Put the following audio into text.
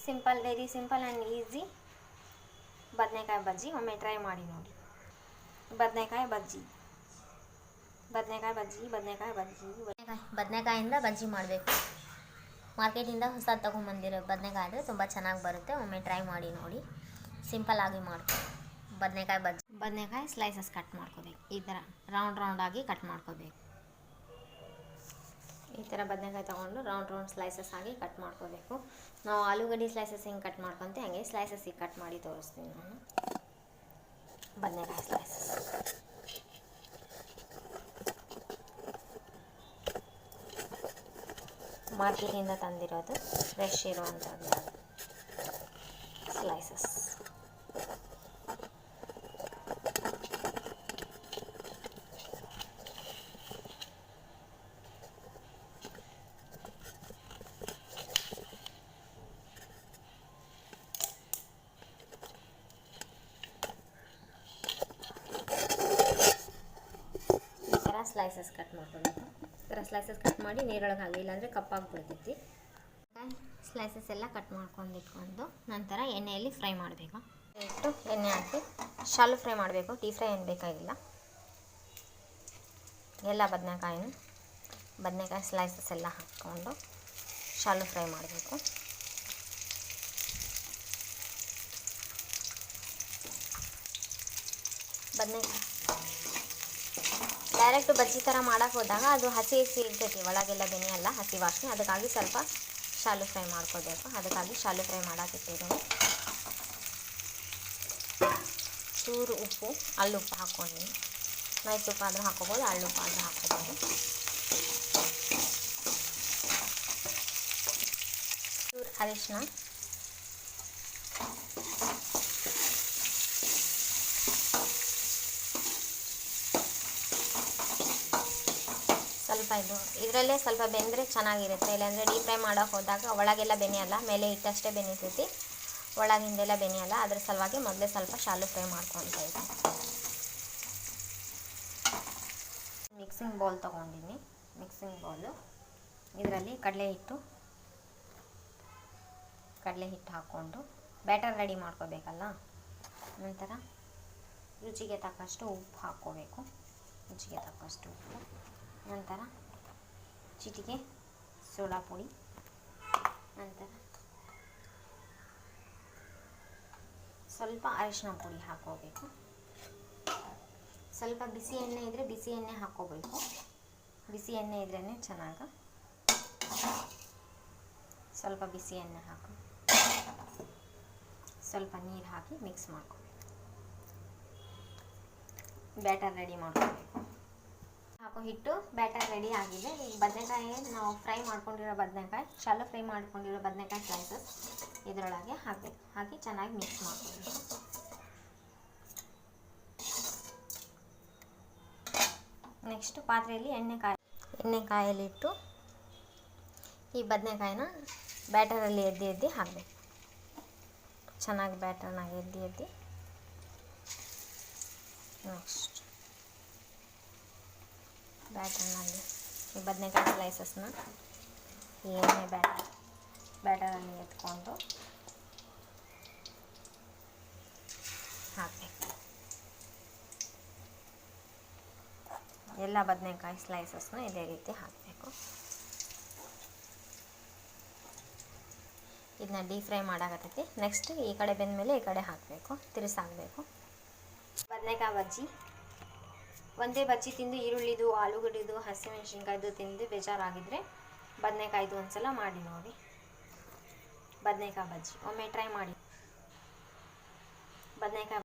Simple, very simple and easy ಬದನೆಕಾಯಿ ಬಜ್ಜಿ. ಒಮ್ಮೆ try ಮಾಡಿ ನೋಡಿ. ಬದನೆಕಾಯಿ ಬಜ್ಜಿ, ಬದನೆಕಾಯಿ ಬಜ್ಜಿ, ಬದನೆಕಾಯಿ ಬಜ್ಜಿ. ಬದನೆಕಾಯಿಂದ ಬಜ್ಜಿ ಮಾಡಬೇಕು. ಮಾರ್ಕೆಟಿಂದ ಹೊಸದು ತೊಗೊಂಬಂದಿರೋ ಬದನೆಕಾಯಿ ಆದರೆ ತುಂಬ ಚೆನ್ನಾಗಿ ಬರುತ್ತೆ. ಒಮ್ಮೆ ಟ್ರೈ ಮಾಡಿ ನೋಡಿ. ಸಿಂಪಲ್ಲಾಗಿ ಮಾಡ್ತೀವಿ ಬದನೆಕಾಯಿ ಬಜ್ಜಿ. ಬದನೆಕಾಯಿ ಸ್ಲೈಸಸ್ ಕಟ್ ಮಾಡ್ಕೋಬೇಕು. ಈ ಥರ ರೌಂಡಾಗಿ ಕಟ್ ಮಾಡ್ಕೋಬೇಕು. ಈ ಥರ ಬದನೆಕಾಯಿ ತೊಗೊಂಡು ರೌಂಡ್ ಸ್ಲೈಸಸ್ ಆಗಿ ಕಟ್ ಮಾಡ್ಕೋಬೇಕು. ನಾವು ಆಲೂಗಡ್ಡೆ ಸ್ಲೈಸಸ್ ಹಿಂಗೆ ಕಟ್ ಮಾಡ್ಕೊತೀವಿ, ಹಂಗೆ ಸ್ಲೈಸಸ್ಸಿಗೆ ಕಟ್ ಮಾಡಿ ತೋರಿಸ್ತೀನಿ ನಾನು. ಬದನೆಕಾಯಿ ಸ್ಲೈಸಸ್ ಮಾರ್ಕೆಟಿಂದ ತಂದಿರೋದು, ಫ್ರೆಶ್ ಇರುವಂಥದ್ದು ಸ್ಲೈಸಸ್. ಸ್ಲೈಸಸ್ ಕಟ್ ಮಾಡ್ಕೊಬೇಕು. ಈ ಥರ ಸ್ಲೈಸಸ್ ಕಟ್ ಮಾಡಿ ನೀರೊಳಗೆ ಹಾಕಿ, ಇಲ್ಲಾಂದರೆ ಕಪ್ಪಾಗಿ ಬಿಡ್ತೈತಿ. ಸ್ಲೈಸಸ್ ಎಲ್ಲ ಕಟ್ ಮಾಡ್ಕೊಂಡು ಇಟ್ಕೊಂಡು ನಂತರ ಎಣ್ಣೆಯಲ್ಲಿ ಫ್ರೈ ಮಾಡಬೇಕು. ಇಟ್ಟು ಎಣ್ಣೆ ಹಾಕಿ ಶಾಲು ಫ್ರೈ ಮಾಡಬೇಕು. ಡೀಪ್ ಫ್ರೈ ಏನು ಬೇಕಾಗಿಲ್ಲ. ಎಲ್ಲ ಬದನೆಕಾಯಿ ಸ್ಲೈಸಸ್ ಎಲ್ಲ ಹಾಕ್ಕೊಂಡು ಶಾಲು ಫ್ರೈ ಮಾಡಬೇಕು. ಬದನೆಕಾಯಿ ಡೈರೆಕ್ಟ್ ಬಜ್ಜಿ ಥರ ಮಾಡೋಕ್ಕೆ ಹೋದಾಗ ಅದು ಹಸಿ ಇರ್ತೈತಿ, ಒಳಗೆಲ್ಲ ಬೆನೆಯಲ್ಲ, ಹಸಿ ವಾಸನೆ. ಅದಕ್ಕಾಗಿ ಸ್ವಲ್ಪ ಶಾಲು ಫ್ರೈ ಮಾಡ್ಕೋಬೇಕು. ಅದಕ್ಕಾಗಿ ಶಾಲು ಫ್ರೈ ಮಾಡೋಕ್ಕಿಟ್ಟಿದ್ದೀನಿ. ಚೂರು ಉಪ್ಪು, ಅಳ್ಳುಪ್ಪು ಹಾಕ್ಕೊಂಡಿನಿ. ನೈಸ್ ಉಪ್ಪು ಆದರೂ ಹಾಕ್ಕೋಬೋದು, ಅಳ್ಳುಪ್ಪು ಆದರೂ ಹಾಕ್ಕೋಬೋದು. ಚೂರು ಅರಿಶಿನ, ಸ್ವಲ್ಪ ಇದರಲ್ಲೇ ಸ್ವಲ್ಪ ಬೆಂದರೆ ಚೆನ್ನಾಗಿರುತ್ತೆ. ಇಲ್ಲಾಂದರೆ ಡೀಪ್ ಫ್ರೈ ಮಾಡೋಕೆ ಹೋದಾಗ ಒಳಗೆಲ್ಲ ಬೆನೆಯಲ್ಲ, ಮೇಲೆ ಇಟ್ಟಷ್ಟೇ ಬೆನೀತೈತಿ, ಒಳಗಿಂದೆಲ್ಲ ಬೆನೆಯಲ್ಲ. ಅದ್ರ ಸಲುವಾಗಿ ಮೊದಲೇ ಸ್ವಲ್ಪ ಶಾಲು ಫ್ರೈ ಮಾಡ್ಕೊತಾ ಇದ್ದೀನಿ. ಮಿಕ್ಸಿಂಗ್ ಬೌಲ್ ತೊಗೊಂಡಿನಿ. ಮಿಕ್ಸಿಂಗ್ ಬೌಲು ಇದರಲ್ಲಿ ಕಡಲೆ ಹಿಟ್ಟು ಹಾಕ್ಕೊಂಡು ಬ್ಯಾಟರ್ ರೆಡಿ ಮಾಡ್ಕೋಬೇಕಲ್ಲ. ನಂತರ ರುಚಿಗೆ ತಕ್ಕಷ್ಟು ಉಪ್ಪು ಹಾಕ್ಕೋಬೇಕು. ರುಚಿಗೆ ತಕ್ಕಷ್ಟು ಉಪ್ಪು, ನಂತರ ಚಿಟಿಕೆ ಸೋಡಾ ಪುಡಿ, ನಂತರ ಸ್ವಲ್ಪ ಅರಿಶಿನ ಪುಡಿ ಹಾಕ್ಕೋಬೇಕು. ಸ್ವಲ್ಪ ಬಿಸಿ ಎಣ್ಣೆ ಇದ್ದರೆ ಬಿಸಿ ಎಣ್ಣೆ ಹಾಕ್ಕೋಬೇಕು. ಬಿಸಿ ಎಣ್ಣೆ ಇದ್ರೇ ಚೆನ್ನಾಗಿ. ಸ್ವಲ್ಪ ಬಿಸಿ ಎಣ್ಣೆ ಹಾಕಿ ಸ್ವಲ್ಪ ನೀರು ಹಾಕಿ ಮಿಕ್ಸ್ ಮಾಡ್ಕೋಬೇಕು. ಬ್ಯಾಟರ್ ರೆಡಿ ಮಾಡ್ಕೋಬೇಕು. ಹಾಕೋ ಹಿಟ್ಟು ಬ್ಯಾಟರ್ ರೆಡಿ ಆಗಿದೆ. ಈಗ ಬದನೆಕಾಯಿ ನಾವು ಫ್ರೈ ಮಾಡ್ಕೊಂಡಿರೋ ಶಾಲು ಫ್ರೈ ಮಾಡ್ಕೊಂಡಿರೋ ಬದನೆಕಾಯಿ ಸ್ಲೈಸಸ್ ಇದರೊಳಗೆ ಹಾಕಬೇಕು. ಹಾಕಿ ಚೆನ್ನಾಗಿ ಮಿಕ್ಸ್ ಮಾಡ್ಕೋಬೇಕು. ನೆಕ್ಸ್ಟ್ ಪಾತ್ರೆಯಲ್ಲಿ ಎಣ್ಣೆ ಕಾಯಲಿಟ್ಟು ಈ ಬದನೆಕಾಯಿನ ಬ್ಯಾಟರಲ್ಲಿ ಎದ್ದಿ ಹಾಕಬೇಕು. ಚೆನ್ನಾಗಿ ಬ್ಯಾಟರ್ನಾಗ ಎದ್ದಿ ನೆಕ್ಸ್ಟ್ ಬ್ಯಾಟರ್ನಲ್ಲಿ ಈ ಬದನೆಕಾಯಿ ಸ್ಲೈಸಸ್ನ ಈ ಎಣ್ಣೆ ಬ್ಯಾಟರಲ್ಲಿ ಎತ್ಕೊಂಡು ಹಾಕಬೇಕು. ಎಲ್ಲ ಬದನೆಕಾಯಿ ಸ್ಲೈಸಸ್ನ ಇದೇ ರೀತಿ ಹಾಕಬೇಕು. ಇದನ್ನ ಡೀಪ್ ಫ್ರೈ ಮಾಡಾಕತ್ತೈತಿ. ನೆಕ್ಸ್ಟ್ ಈ ಕಡೆ ಬೆಂದಮೇಲೆ ಈ ಕಡೆ ಹಾಕಬೇಕು, ತಿರ್ಸಾಕಬೇಕು. ಬದನೆಕಾಯಿ ಬಜ್ಜಿ. ಒಂದೇ ಬಜ್ಜಿ ತಿಂದು ಈರುಳ್ಳಿದು, ಆಲೂಗಡ್ಡೆದು, ಹಸಿಮೆಣಸಿನ್ಕಾಯ್ದು ತಿಂದು ಬೇಜಾರಾಗಿದ್ದರೆ ಬದನೆಕಾಯ್ದು ಒಂದ್ಸಲ ಮಾಡಿ ನೋಡಿ. ಬದನೆಕಾಯಿ ಬಜ್ಜಿ ಒಮ್ಮೆ ಟ್ರೈ ಮಾಡಿ. ಬದನೆಕಾಯಿ